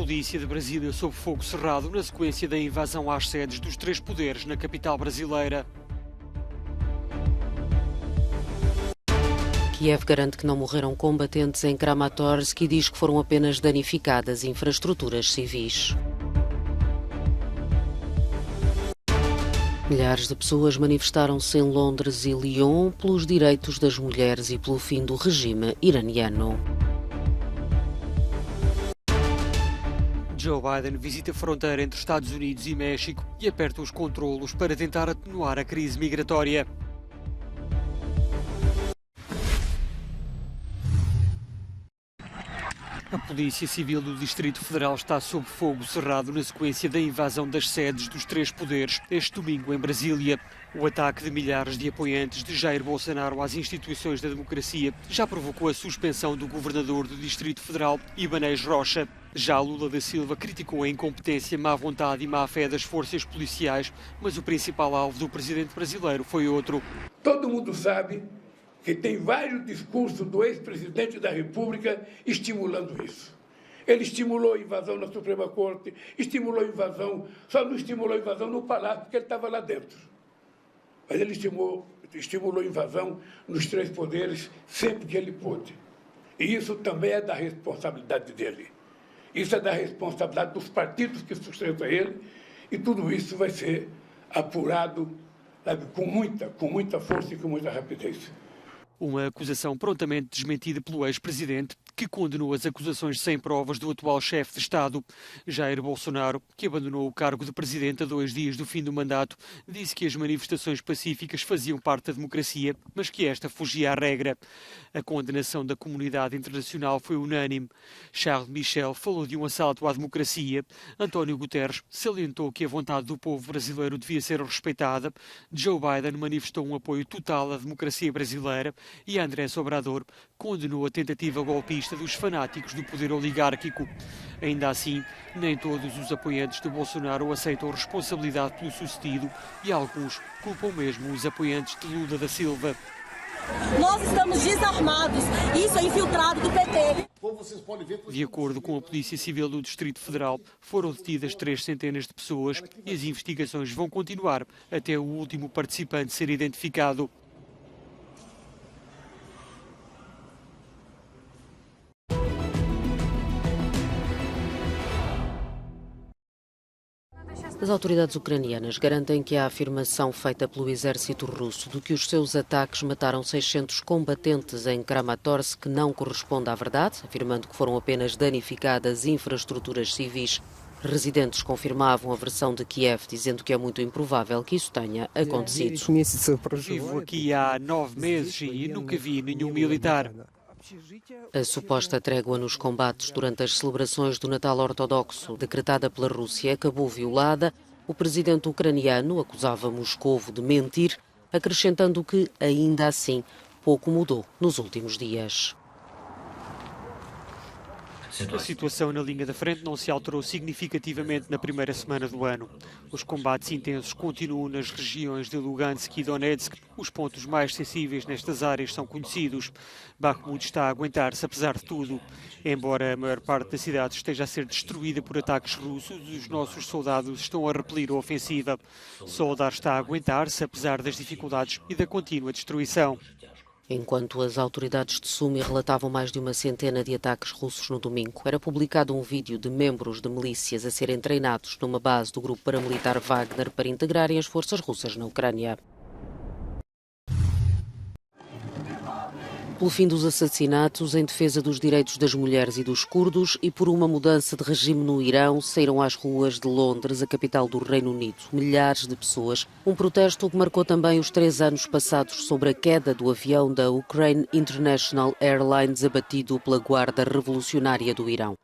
polícia de Brasília sob fogo cerrado na sequência da invasão às sedes dos três poderes na capital brasileira. Kiev garante que não morreram combatentes em Kramatorsk e diz que foram apenas danificadas infraestruturas civis. Milhares de pessoas manifestaram-se em Londres e Lyon pelos direitos das mulheres e pelo fim do regime iraniano. Joe Biden visita a fronteira entre Estados Unidos e México e aperta os controlos para tentar atenuar a crise migratória. A Polícia Civil do Distrito Federal está sob fogo cerrado na sequência da invasão das sedes dos três poderes este domingo em Brasília. O ataque de milhares de apoiantes de Jair Bolsonaro às instituições da democracia já provocou a suspensão do governador do Distrito Federal, Ibanez Rocha. Já Lula da Silva criticou a incompetência, má vontade e má fé das forças policiais, mas o principal alvo do presidente brasileiro foi outro. Todo mundo sabe que tem vários discursos do ex-presidente da República estimulando isso. Ele estimulou a invasão na Suprema Corte, estimulou a invasão, só não estimulou a invasão no Palácio, porque ele estava lá dentro. Mas ele estimulou a invasão nos três poderes sempre que ele pôde. E isso também é da responsabilidade dele. Isso é da responsabilidade dos partidos que sustentam ele, e tudo isso vai ser apurado, sabe, com muita força e com muita rapidez. Uma acusação prontamente desmentida pelo ex-presidente, que condenou as acusações sem provas do atual chefe de Estado. Jair Bolsonaro, que abandonou o cargo de presidente a 2 dias do fim do mandato, disse que as manifestações pacíficas faziam parte da democracia, mas que esta fugia à regra. A condenação da comunidade internacional foi unânime. Charles Michel falou de um assalto à democracia. António Guterres salientou que a vontade do povo brasileiro devia ser respeitada. Joe Biden manifestou um apoio total à democracia brasileira e Andrés Obrador condenou a tentativa golpista dos fanáticos do poder oligárquico. Ainda assim, nem todos os apoiantes de Bolsonaro aceitam responsabilidade pelo sucedido e alguns culpam mesmo os apoiantes de Lula da Silva. Nós estamos desarmados. Isso é infiltrado do PT. De acordo com a Polícia Civil do Distrito Federal, foram detidas 3 centenas de pessoas e as investigações vão continuar até o último participante ser identificado. As autoridades ucranianas garantem que a afirmação feita pelo exército russo de que os seus ataques mataram 600 combatentes em Kramatorsk não corresponde à verdade, afirmando que foram apenas danificadas infraestruturas civis. Residentes confirmavam a versão de Kiev, dizendo que é muito improvável que isso tenha acontecido. Vivo aqui há 9 meses e nunca vi nenhum militar. A suposta trégua nos combates durante as celebrações do Natal Ortodoxo, decretada pela Rússia, acabou violada. O presidente ucraniano acusava Moscovo de mentir, acrescentando que, ainda assim, pouco mudou nos últimos dias. A situação na linha da frente não se alterou significativamente na primeira semana do ano. Os combates intensos continuam nas regiões de Lugansk e Donetsk. Os pontos mais sensíveis nestas áreas são conhecidos. Bakhmut está a aguentar-se apesar de tudo. Embora a maior parte da cidade esteja a ser destruída por ataques russos, os nossos soldados estão a repelir a ofensiva. Soledar está a aguentar-se apesar das dificuldades e da contínua destruição. Enquanto as autoridades de Sumi relatavam mais de uma centena de ataques russos no domingo, era publicado um vídeo de membros de milícias a serem treinados numa base do grupo paramilitar Wagner para integrarem as forças russas na Ucrânia. Pelo fim dos assassinatos, em defesa dos direitos das mulheres e dos curdos e por uma mudança de regime no Irão, saíram às ruas de Londres, a capital do Reino Unido, milhares de pessoas. Um protesto que marcou também os 3 anos passados sobre a queda do avião da Ukraine International Airlines abatido pela Guarda Revolucionária do Irão.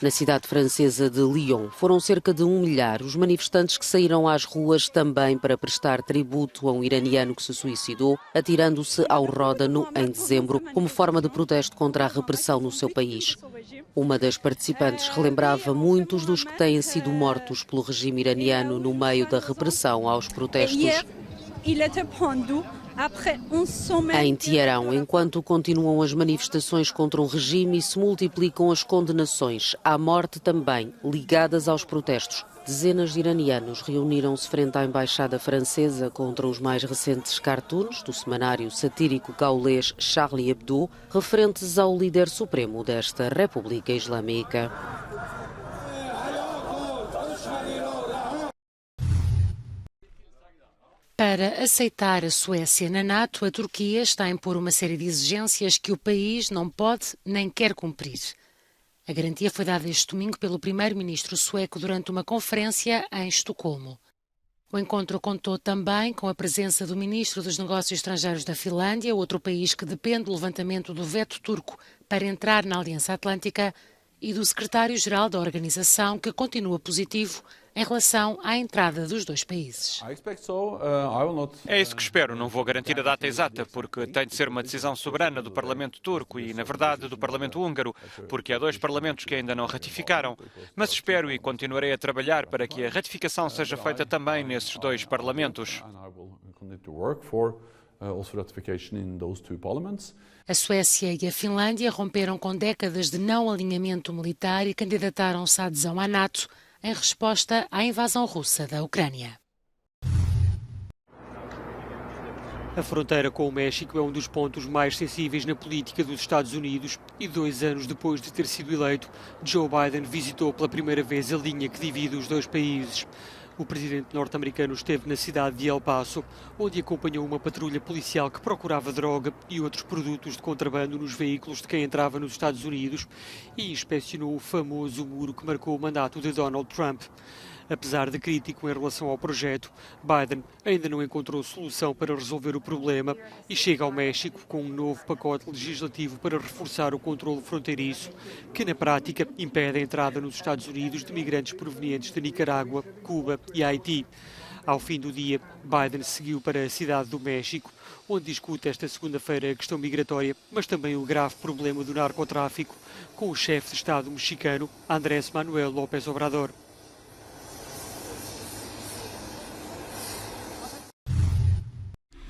Na cidade francesa de Lyon, foram cerca de 1 milhar os manifestantes que saíram às ruas também para prestar tributo a um iraniano que se suicidou, atirando-se ao Ródano em dezembro, como forma de protesto contra a repressão no seu país. Uma das participantes relembrava muitos dos que têm sido mortos pelo regime iraniano no meio da repressão aos protestos. Em Teherão, enquanto continuam as manifestações contra o regime e se multiplicam as condenações à morte também ligadas aos protestos, dezenas de iranianos reuniram-se frente à embaixada francesa contra os mais recentes cartoons do semanário satírico gaulês Charlie Hebdo, referentes ao líder supremo desta República Islâmica. Para aceitar a Suécia na NATO, a Turquia está a impor uma série de exigências que o país não pode nem quer cumprir. A garantia foi dada este domingo pelo primeiro-ministro sueco durante uma conferência em Estocolmo. O encontro contou também com a presença do ministro dos Negócios Estrangeiros da Finlândia, outro país que depende do levantamento do veto turco para entrar na Aliança Atlântica, e do secretário-geral da organização, que continua positivo em relação à entrada dos dois países. É isso que espero. Não vou garantir a data exata, porque tem de ser uma decisão soberana do Parlamento turco e, na verdade, do Parlamento húngaro, porque há dois parlamentos que ainda não ratificaram. Mas espero e continuarei a trabalhar para que a ratificação seja feita também nesses dois parlamentos. A Suécia e a Finlândia romperam com décadas de não alinhamento militar e candidataram-se à adesão à NATO em resposta à invasão russa da Ucrânia. A fronteira com o México é um dos pontos mais sensíveis na política dos Estados Unidos e 2 anos depois de ter sido eleito, Joe Biden visitou pela primeira vez a linha que divide os dois países. O presidente norte-americano esteve na cidade de El Paso, onde acompanhou uma patrulha policial que procurava droga e outros produtos de contrabando nos veículos de quem entrava nos Estados Unidos e inspecionou o famoso muro que marcou o mandato de Donald Trump. Apesar de crítico em relação ao projeto, Biden ainda não encontrou solução para resolver o problema e chega ao México com um novo pacote legislativo para reforçar o controle fronteiriço, que na prática impede a entrada nos Estados Unidos de migrantes provenientes de Nicarágua, Cuba e Haiti. Ao fim do dia, Biden seguiu para a cidade do México, onde discute esta segunda-feira a questão migratória, mas também o grave problema do narcotráfico, com o chefe de Estado mexicano, Andrés Manuel López Obrador.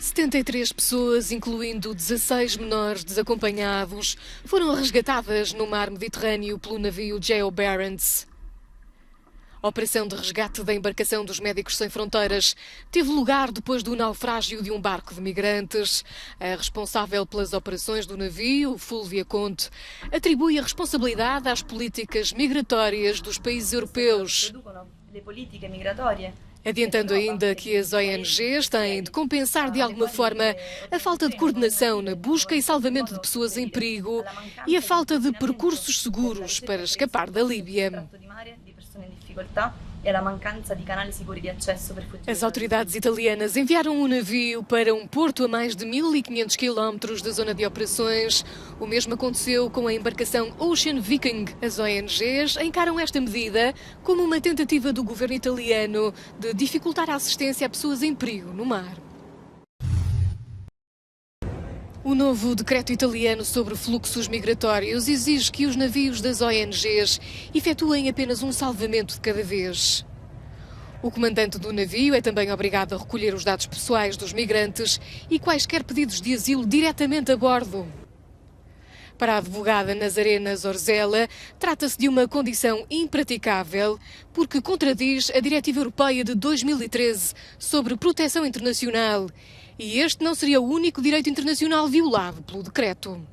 ...73 pessoas, incluindo 16 menores desacompanhados, foram resgatadas no mar Mediterrâneo pelo navio Geo Barents. A operação de resgate da embarcação dos Médicos Sem Fronteiras teve lugar depois do naufrágio de um barco de migrantes. A responsável pelas operações do navio, Fulvia Conte, atribui a responsabilidade às políticas migratórias dos países europeus, adiantando ainda que as ONGs têm de compensar de alguma forma a falta de coordenação na busca e salvamento de pessoas em perigo e a falta de percursos seguros para escapar da Líbia. As autoridades italianas enviaram um navio para um porto a mais de 1.500 quilómetros da zona de operações. O mesmo aconteceu com a embarcação Ocean Viking. As ONGs encaram esta medida como uma tentativa do governo italiano de dificultar a assistência a pessoas em perigo no mar. O novo decreto italiano sobre fluxos migratórios exige que os navios das ONGs efetuem apenas um salvamento de cada vez. O comandante do navio é também obrigado a recolher os dados pessoais dos migrantes e quaisquer pedidos de asilo diretamente a bordo. Para a advogada Nazarena Zorzella, trata-se de uma condição impraticável porque contradiz a Diretiva Europeia de 2013 sobre proteção internacional. E este não seria o único direito internacional violado pelo decreto.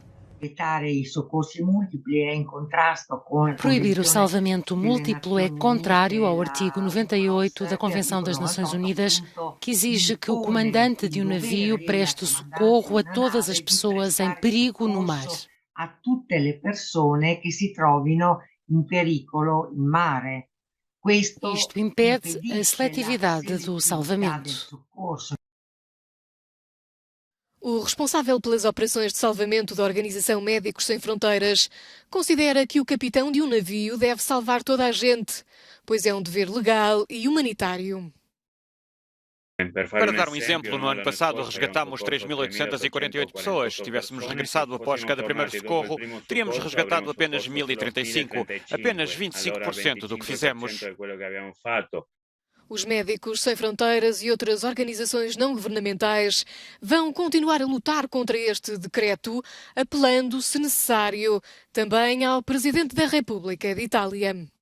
Proibir o salvamento múltiplo é contrário ao artigo 98 da Convenção das Nações Unidas, que exige que o comandante de um navio preste socorro a todas as pessoas em perigo no mar. A tutte le persone che si trovino in pericolo in mare. Isto impede a seletividade do salvamento. O responsável pelas operações de salvamento da Organização Médicos Sem Fronteiras considera que o capitão de um navio deve salvar toda a gente, pois é um dever legal e humanitário. Para dar um exemplo, no ano passado resgatámos 3.848 pessoas. Se tivéssemos regressado após cada primeiro socorro, teríamos resgatado apenas 1.035, apenas 25% do que fizemos. Os Médicos Sem Fronteiras e outras organizações não governamentais vão continuar a lutar contra este decreto, apelando, se necessário, também ao Presidente da República de Itália.